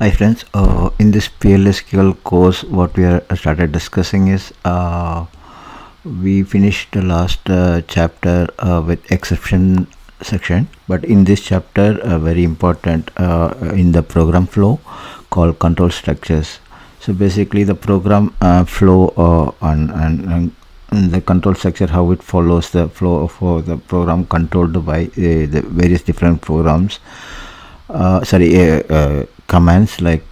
Hi friends, in this PLSQL course what we are started discussing is we finished the last chapter with exception section, but in this chapter very important in the program flow called control structures. So basically the program flow and the control structure, how it follows the flow for the program controlled by the various different programs commands like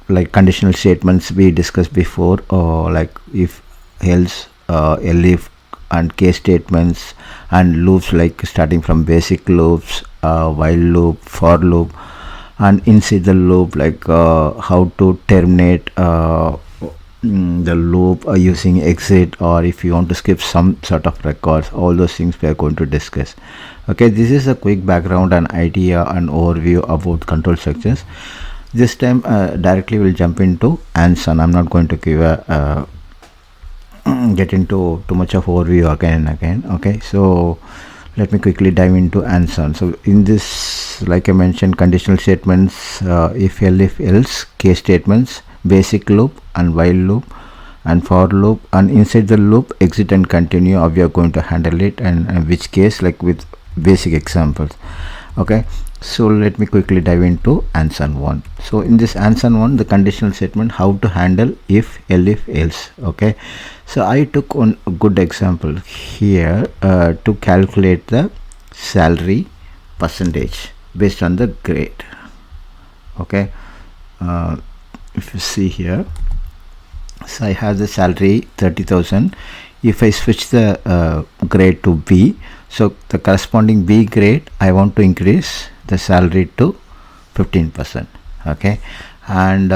like conditional statements we discussed before, or like if, else, elif, and case statements, and loops like starting from basic loops, while loop, for loop, and inside the loop like how to terminate the loop using exit, or if you want to skip some sort of records. All those things we are going to discuss. Okay, this is a quick background and idea and overview about control structures. This time directly we'll jump into Anson. I'm not going to give a get into too much of overview again and again. Okay, so let me quickly dive into Anson. So in this, like I mentioned, conditional statements, if else, case statements, basic loop and while loop, and for loop, and inside the loop exit and continue, how we are going to handle it, and which case, like with basic examples. Okay, so let me quickly dive into Anson 1. So in this Anson 1, the conditional statement, how to handle if, else. Okay, so I took on a good example here to calculate the salary percentage based on the grade. Okay, if you see here, so I have the salary 30,000. If I switch the grade to B, so the corresponding B grade, I want to increase the salary to 15%. Okay, and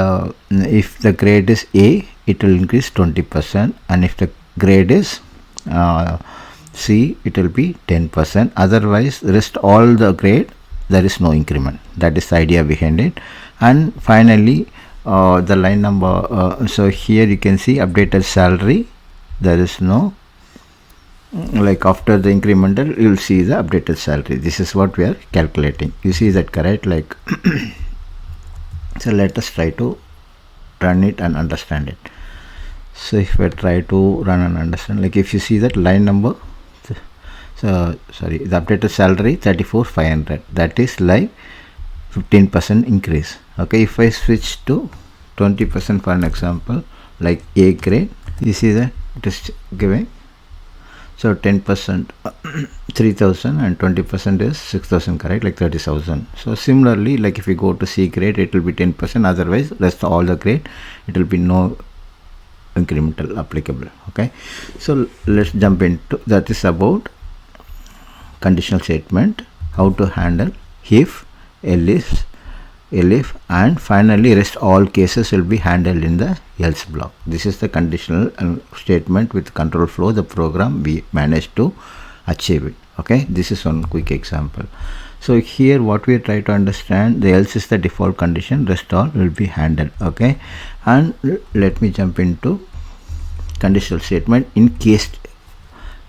if the grade is A, it will increase 20%, and if the grade is C, it will be 10%. Otherwise, rest all the grade, there is no increment. That is the idea behind it. And finally, the line number, so here you can see updated salary, there is no, like after the incremental you will see the updated salary. This is what we are calculating. You see that correct? Like so let us try to run it and understand it. So if I try to run and understand, like if you see that line number, so sorry, the updated salary 34,500, that is like 15% increase. Okay, if I switch to 20% for an example, like A grade, you see that it is giving, so 10% 3,000 and 20% is 6,000, correct, like 30,000. So similarly, like if we go to C grade, it will be 10%, otherwise rest all the grade it will be no incremental applicable. Okay, so let's jump into that. Is about conditional statement, how to handle if, else, and finally rest all cases will be handled in the else block. This is the conditional statement with control flow, the program we managed to achieve it. Okay, this is one quick example. So here what we try to understand, the else is the default condition, rest all will be handled. Okay, and let me jump into conditional statement in case.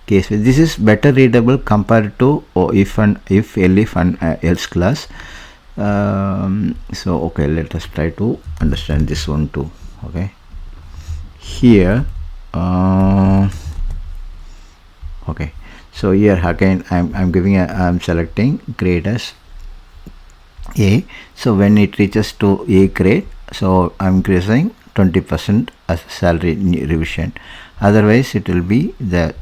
This is better readable compared to if, elif, and else class. So okay, let us try to understand this one too. Okay, here okay, so here again I'm giving I'm selecting grade as A. So when it reaches to A grade, so I'm increasing 20% as salary revision. Otherwise it will be the,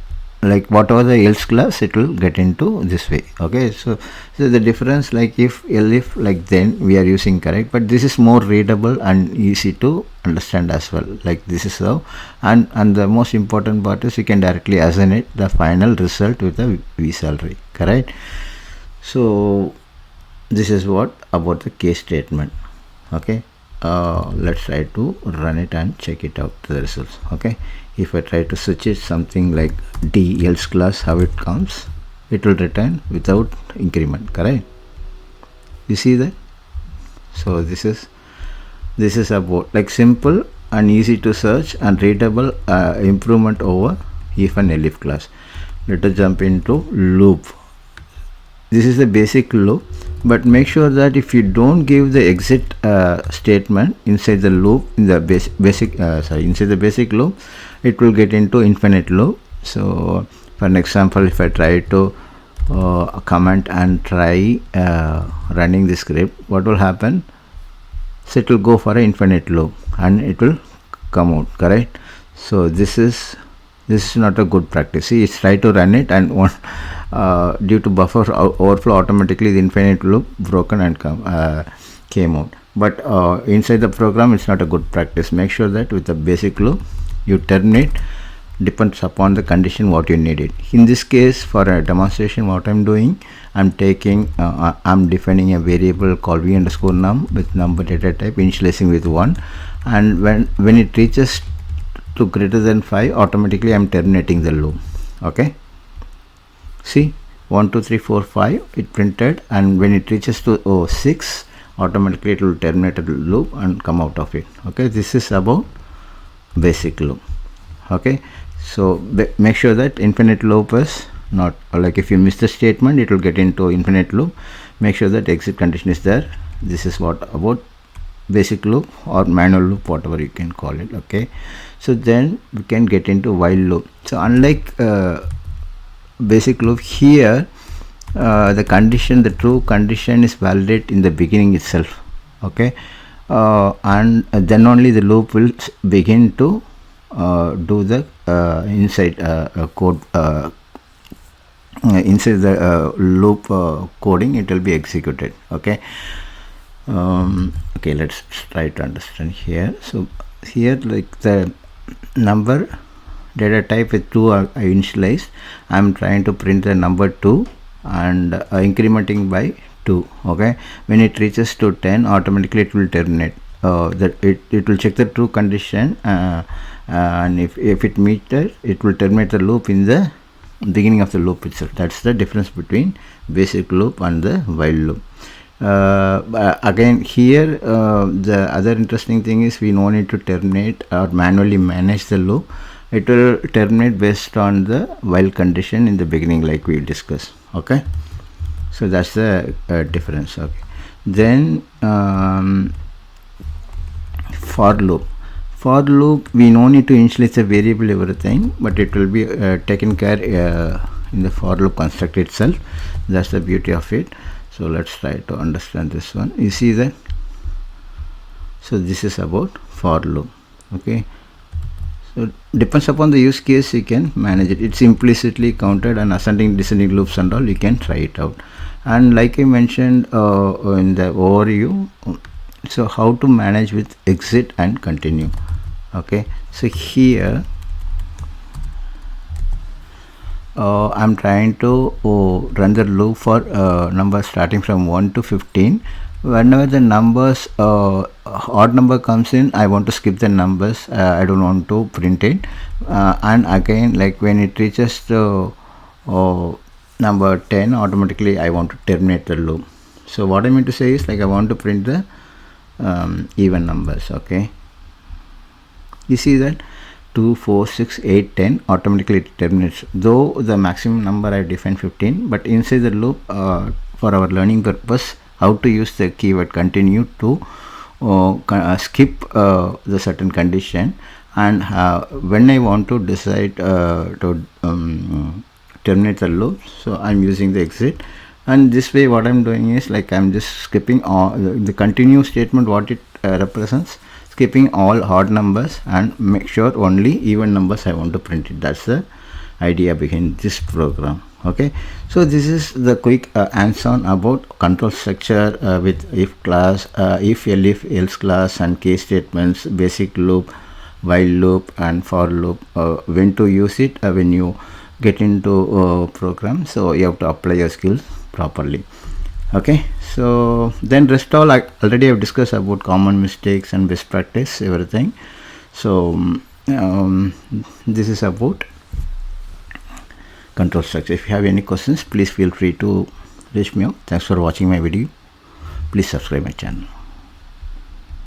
like whatever the else class, it will get into this way. Okay, so the difference, like if, elif, like then we are using correct, but this is more readable and easy to understand as well. Like this is how, and the most important part is you can directly assign it the final result with the V salary, correct. So this is what about the case statement. Okay, let's try to run it and check it out, the results. Okay, if I try to switch it something like D else class, how it comes, it will return without increment, correct. You see that? So this is about like simple and easy to search and readable improvement over if and elif class. Let us jump into loop. This is the basic loop, but make sure that if you don't give the exit statement inside the loop, in the inside the basic loop, it will get into infinite loop. So for an example, if I try to comment and try running the script, what will happen? So it will go for an infinite loop and it will come out, correct? So this is not a good practice. See, it's try to run it, and one due to buffer overflow, automatically the infinite loop broken and came out. But inside the program, it's not a good practice. Make sure that with the basic loop you terminate, depends upon the condition what you need it. In this case, for a demonstration, what I'm doing, I'm taking I'm defining a variable called v underscore num with number data type, initializing with 1, and when it reaches to greater than 5, automatically I'm terminating the loop. Okay, see, 1 2 3 4 5 it printed, and when it reaches to 6, automatically it will terminate the loop and come out of it. Okay, this is about basic loop. Okay, so make sure that infinite loop is not, like if you miss the statement, it will get into infinite loop. Make sure that exit condition is there. This is what about basic loop or manual loop, whatever you can call it. Okay, so then we can get into while loop. So unlike basic loop, here the condition, the true condition is valid in the beginning itself. Okay, and then only the loop will begin to do the inside code inside the loop coding, it will be executed. Okay, okay, let's try to understand here. So here, like the number data type with 2 I initialized, I'm trying to print the number 2 and incrementing by 2. Okay, when it reaches to 10, automatically it will terminate. That it will check the true condition, and if it meets that, it will terminate the loop in the beginning of the loop itself. That's the difference between basic loop and the while loop. Again, here the other interesting thing is we no need to terminate or manually manage the loop. It will terminate based on the while condition in the beginning, like we discussed. Okay, so that's the difference. Okay, then for loop we no need to initialize the variable everything, but it will be taken care in the for loop construct itself. That's the beauty of it. So let's try to understand this one. You see that, so this is about for loop. Okay, so depends upon the use case, you can manage it. It's implicitly counted, and ascending descending loops and all, you can try it out. And like I mentioned in the overview, so how to manage with exit and continue. Okay, so here I'm trying to run the loop for numbers starting from 1 to 15. Whenever the numbers odd number comes in, I want to skip the numbers. I don't want to print it. And again, like when it reaches to number 10, automatically I want to terminate the loop. So what I mean to say is, like, I want to print the even numbers. Okay, you see that 2 4 6 8 10 automatically it terminates, though the maximum number I defined 15. But inside the loop, for our learning purpose, how to use the keyword continue to skip the certain condition, and when I want to decide to terminate the loop, so I'm using the exit. And this way what I'm doing is, like, I'm just skipping all the continue statement, what it represents, skipping all odd numbers and make sure only even numbers I want to print it. That's the idea behind this program. Okay, so this is the quick hands-on about control structure with if class, if elif else class, and case statements, basic loop, while loop, and for loop. When to use it when you get into program, so you have to apply your skills properly. Okay, so then rest all I already have discussed about common mistakes and best practice, everything. So this is about control structure. If you have any questions, please feel free to reach me out. Thanks for watching my video. Please subscribe my channel.